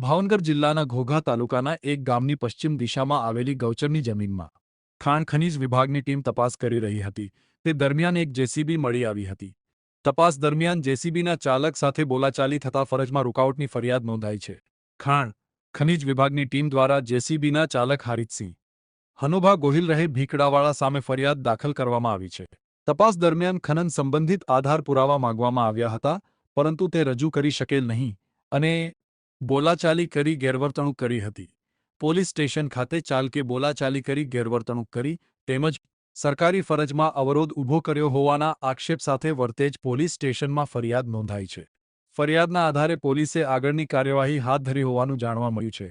ભાવનગર જિલ્લાના ઘોઘા તાલુકાના એક ગામની પશ્ચિમ દિશામાં આવેલી ગૌચરની જમીનમાં ખાણ ખનીજ વિભાગની ટીમ તપાસ કરી રહી હતી. તે દરમિયાન એક જેસીબી મળી આવી હતી. તપાસ દરમિયાન જેસીબીના ચાલક સાથે બોલાચાલી થતા ફરજમાં રૂકાવટની ફરિયાદ નોંધાઈ છે. ખાણ ખનીજ વિભાગની ટીમ દ્વારા જેસીબીના ચાલક હારિતસિંહ હનુભા ગોહિલ રહે ભીકડાવાળા સામે ફરિયાદ દાખલ કરવામાં આવી છે. તપાસ દરમિયાન ખનન સંબંધિત આધાર પુરાવા માંગવામાં આવ્યા હતા, પરંતુ તે રજૂ કરી શકેલ નહીં અને બોલાચાલી કરી ગેરવર્તણૂક કરી હતી. પોલીસ સ્ટેશન ખાતે ચાલકે બોલાચાલી કરી ગેરવર્તણૂક કરી તેમજ સરકારી ફરજમાં અવરોધ ઊભો કર્યો હોવાના આક્ષેપ સાથે વરતેજ પોલીસ સ્ટેશનમાં ફરિયાદ નોંધાઈ છે. ફરિયાદના આધારે પોલીસે આગળની કાર્યવાહી હાથ ધરી હોવાનું જાણવા મળ્યું છે.